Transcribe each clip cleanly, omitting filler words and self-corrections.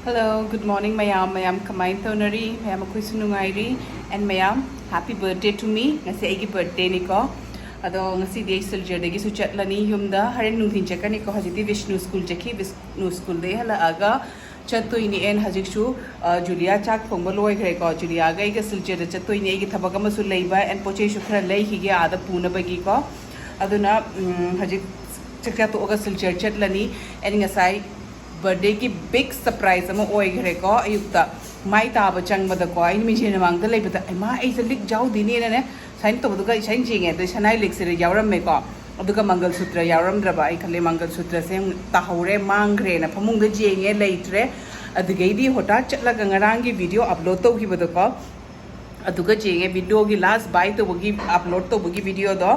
Hello, good morning, mayam. Mayam kamain tonari. Mayam ako'y sunungairi. And mayam, happy birthday to me. Ngasi aigi birthday ni ko. Ado ngasi day soldier dagi su chatlani yumda. Harin nungthin chakani ko hajiti Vishnu school chaki. Vishnu school de hala aga. Chatto ini en hajik shu Julia chak phongba loi khre ko Julia ga iga soldier de chatto ini igi thabaka ma su leiba and poche shu khra lei hige ada puna bagi ko. Aduna hajik chakya to aga soldier chatlani and ngasai birthday ki big surprise ama oi gre ko ayukta mai ta ba chang ba da ko ai mi jena mang da lei ba da ai ma ai se lik jau di ni ne sain to du ga sain jing e da sanai lik se yauram me ko aduga mangal sutra yauram dra ba ai khale mangal sutra se ta haure mang gre na phamung da jeng e leitre adugai di hota chatla ga ngarang gi video upload to gi ba da ko aduga jeng e video gi last buy to gi upload to gi video do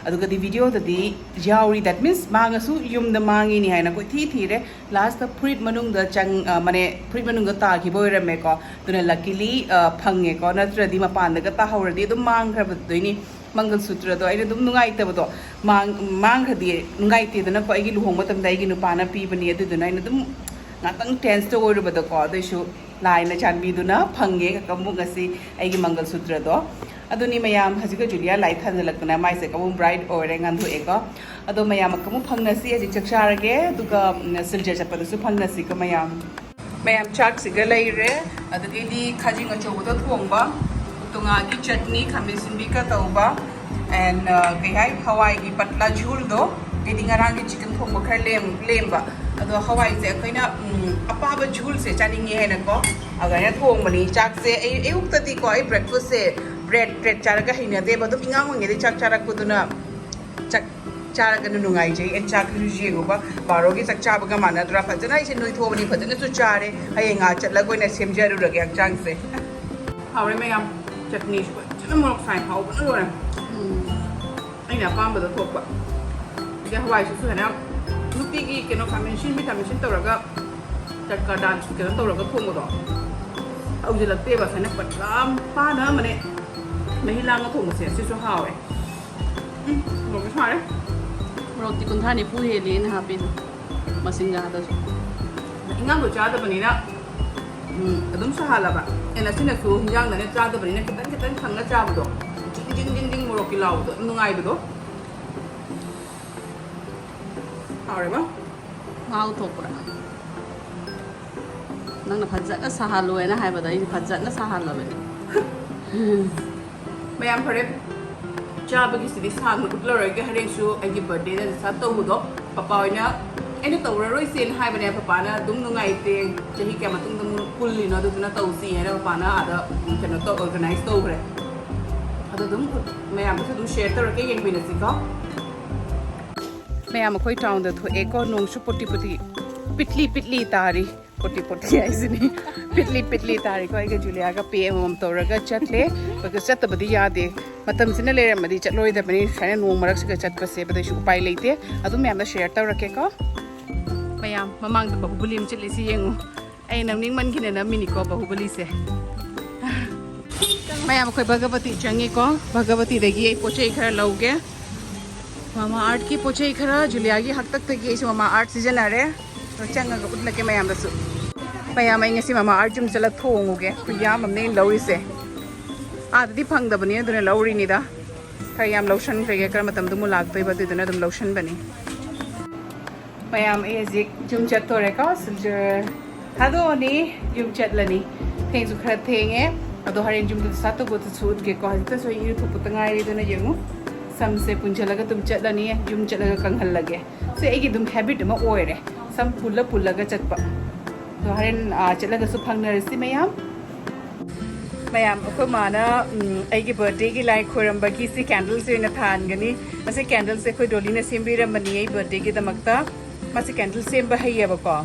aduga di video da di yauri that means manga su yum da mangi ni haina ko thi re last the fruit manung da chang mane fruit manung da ta gi boy me ko tuna luckily phange ko natra di ma pan da ta haur di dum mang khra ba doi ni mangal sutra do ai dum nungai ta do mang khra di nungai ti da na ko ai gi luhong matam dai gi nu pa na pi bani adu da na dum ngatang tense to or ba da ko dai shu lai na chan bi du na phange ka kamu ngasi ai gi mangal sutra do aduni mayam hajika Julia lai than lakna mai se kamu bride ore ngan thu eko ado mayam kamu phangna si aji chakshar ge duka siljer chapadu su phangna si ka mayam chak si ga lire adagi di khajing acho do thongba tunga gi chutney khamisin bi ka tauba and kai hai hawai gi patla jhul do ge dingarang gi chicken thongba khar lemba ado hawai se kaina apa ba jhul se chaning ye na ko aga ya thongba ni chak se ai ukta ti ko ai breakfast se bread charaga hina de badum ingang ngi de chak charak puduna chak charaga nu ngai je en chak ru je go ba baro gi chak chabaga mana dra phajana ise noi thobani phajana chu chare haye nga chatla goi na semja ru rage ang chang se hawre me am chutney ko chana morok sai haw ba no na ai na pam ba da thok ba ya hawai su na nuti gi keno kamensin tawraga chakka dance keno tawraga thong do au je latte ba sana patram pa na mane mahi lang thong se si so haw e ro ke thare ro ti kun thani pu he len ha pin masinga da ingang go cha da bani na adum sa hala ba ena sina su hinjang na ne cha da bani na kitan khanga cha bu do jing mo ro ki law do nungai bu do hare ba ngau thopra nang na phajana sahalo na hai ba dai phajana sahalo be mayam phare cha ba gi sidi sang nu kutla roi ge hare su ai gi birthday da sa to hu do papa oina ai na to roi sen hai ba ne papa na dum nu ngai te chahi kya matung dum kulli na du na to si hai papa na ada chana to organize to re ada dum mayam su du share to ke yeng bi na si ko mayam khoi town da tho eko nong su poti pitli tari poti aisini pitli tari ko ai ga Julia ga pe mom to raga chatle because chat badi yade matam sina le madi chatloi da bani saina nong marak se chat pa se bada shu pai leite adu me am share ta rake ko mayam mamang da bahubulim chatle si yengu ai nam ning man gina na mini ko bahubali se mayam khoi bhagavati changi ko bhagavati dagi ai pochai khara lauge mama art ki pochai khara Julia gi hak tak tagi ai mama art season are changa ga utla ke mayam da su mayam ai ngasi mama art jum chala thonguge kuyam amne lori se adadi phang da bani aduna lori ni da khayam lotion khege kar matam dum lag toi ba duna dum lotion bani mayam ai zik jum chat tore ka siljer hado ni jum chat lani theng su khra thenge ado harin jum sa to go to chut ge ko hita so yu thup tangai ri duna yengu sam se punjalaga tum chat lani jum chat laga kanghal lage se ai gi dum habit ma oire sam pulla ga chat pa so harin chat laga su phang na resi mayam ako mana ai gi birthday gi lai khoram ba gi si candles ina than gani mase candles se khoi dolina sembira mani ai birthday gi damakta mase candles semba haiya ba ko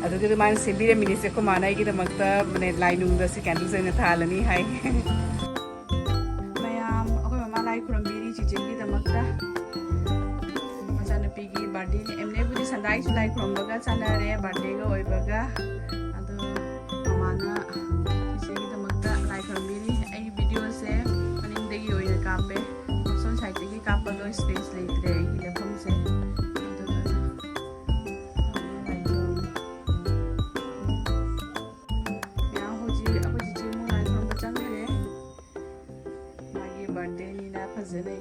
adu gi man sembira mini se ko mana ai gi damakta mane lai nung da si candles ina thalani hai mayam ako mama lai khoram biri chi gi damakta masana pi gi birthday ni emne budi sandai su lai khoram ba ga sanare birthday ga oi ba ga adu mama na video se maning degi oi na kape son side degi kapa do space leitre gi le phom se ꯐꯖꯅ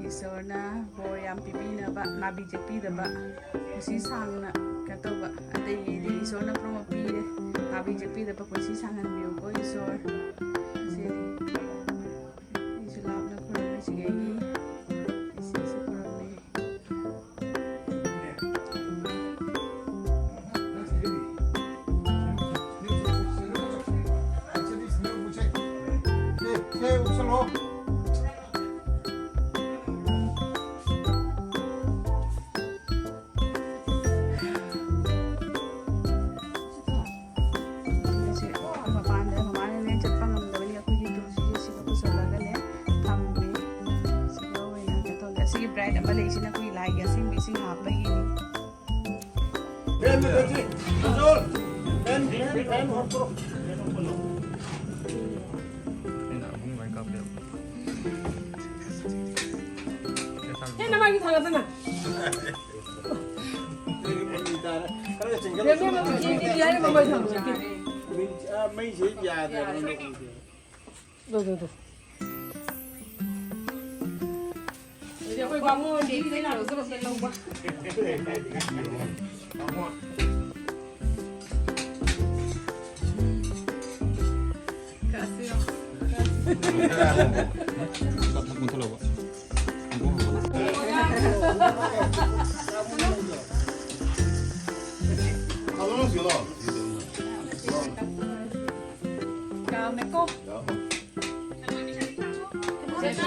ꯏꯁꯣꯔꯅ ꯕꯣꯔ ꯌꯥꯝ ꯄꯤꯕꯤꯅꯕ ꯅꯥꯕꯤ ꯆꯦꯛꯄꯤꯗꯕ ꯄꯨꯟꯁꯤ ꯁꯥꯡꯅ ꯀꯩꯅꯣ ꯇꯧꯕ ꯑꯇꯩꯒꯤꯗꯤ ꯏꯁꯣꯔꯅ ꯄꯨꯝꯅꯃꯛ ꯄꯤꯔꯦ ꯅꯥꯕꯤ ꯆꯦꯛꯄꯤꯗꯕ ꯄꯨꯟꯁꯤ ꯁꯥꯡꯍꯟꯕꯤꯌꯨꯀꯣ ꯏꯁꯣꯔ ꯑꯁꯤꯅꯤ ꯑꯩꯁꯨ ꯂꯥꯞꯅ ꯈꯨꯔꯨꯝꯃꯤ ꯁꯤꯒꯩꯒꯤ ꯏꯁꯤꯡꯁꯨ ꯈꯨꯔꯨꯝꯃꯤ ब्राइड अमा लेसिना कोई लाइक असिंग बिसिंग हापगी पेन बेटी जोर पेन हटरो ये नमागी थागा ना यार मम्मा थागा मैं से याद है दो Ôi bà mua đi thế nào rất là lâu quá. Kasih. Chào mẹ cô. Thank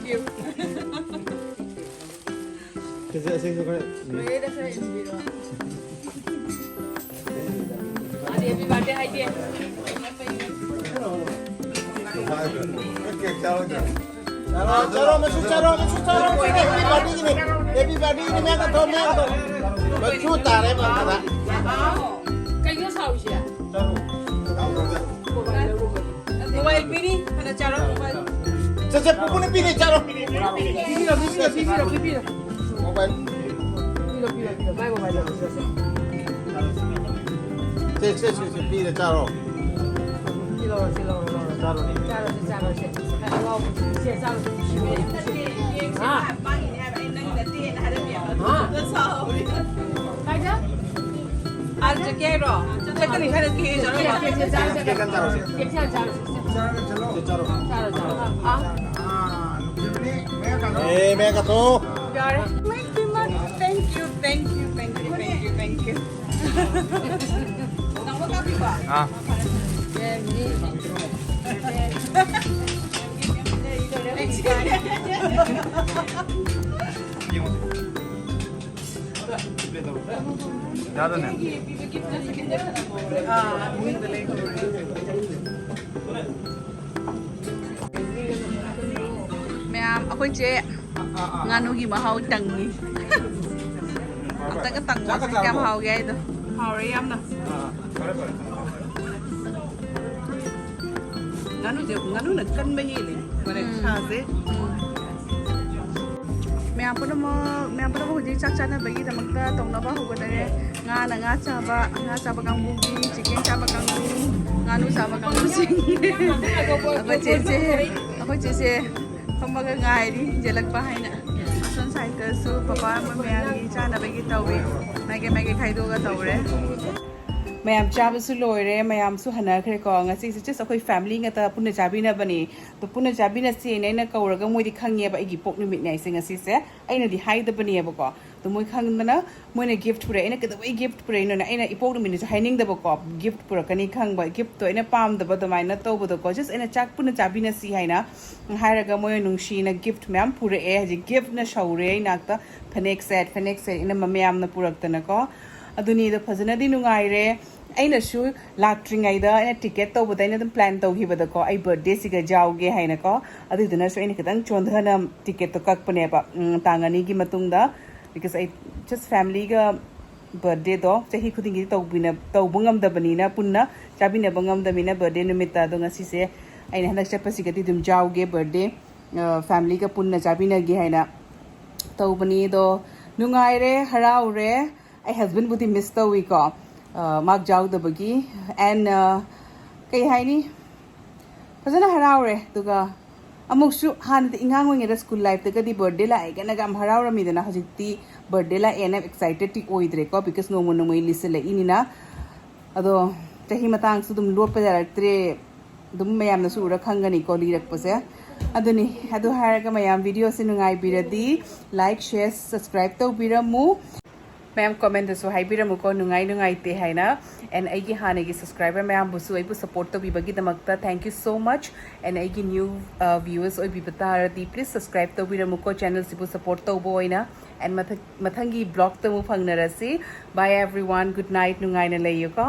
you. Happy birthday, idea. Everybody ini mereka tahu mereka. Berjuta lepas kata. Kayu saus ya. Mobile pilih, ada cara mobile. Sejak pupuk ni pilih cara. Pilih. Mobile. Pilih. Mai mobile. Pilih cara. Silo. Cara ni. Cara. Kalau saya saus. Ah. Kaja? Ada kero. Cakap ni ada kero. Mereka tu. Thank you. Nama kapi pak? Ah. ज़्यादा नहीं। Ma'am, ako che nganu gi mahau tang ni. Ang tang tang mo sa kam hau gai do. Hau re yam na. Nganu na kan ba hi le. Mane kha se. Ma'am pa mo hujik chak chana bagi damakta tongna ba hugadare nga chaba kang bugi chicken chaba kang nganu chaba kang sing. Ako che Pamaga ngai di jelak bahay na. Ason cycle so papa mamaya gi chana bagi tawi. Mage khai do ga tawre. mayam chabasu loire mayam su hanakre ko ngasi se just akoi family ngata punna chabina bani to punna chabina se naina kauraga moi di khangye ba igi pok numit nai se ngasi se aina di haida bani ba ko to moi khangna moi na gift pura ina kada wai gift pura ina aina ipok numit ni haining da ba ko gift pura kani khang ba gift to ina pam da ba to maina to ba ko just ina chak punna chabina si haina hairaga moi nungshi na gift mayam pura e ji gift na shaure nakta phanek set ina mayam na purak ta na ko aduni da phajana di nungai re aina su latringai da ina ticket to bada ina plan to hi bada ko ai birthday siga jauge haina ko adu dina so ina kadang chondhana ticket to kak pane ba tangani gi matung da because I just family ga birthday do chahi khuding gi to bungam da bani na punna chabi na bungam da mina birthday numita do ngasi se aina hanak chapa siga di dum jauge birthday family ga punna chabi na gi haina to bani do nungai re harau re ai husband budi miss to wi ko mak jaw da bagi and kai haini fazana haraure tuga amuk su han de ingang wing era school life te di birthday la ai kana gam haraura mi dena hajiti birthday la and I'm excited ti oidre ko because no mon moi lise la inina ado chahi matang su dum lotpa directre dum mayam na su ra khangani ko lirak pase aduni adu haraga mayam video se nungai biradi like share subscribe to biramu mayam comment so hai biramu ko nungai te haina and aigi hanegi subscriber mayam busu aibu support to bibagi damakta thank you so much and aigi new viewers oi bibataradi please subscribe to biramu ko channel sibu support to boina and mathangi blog to mu phangnarasi bye everyone good night nungai na layo ko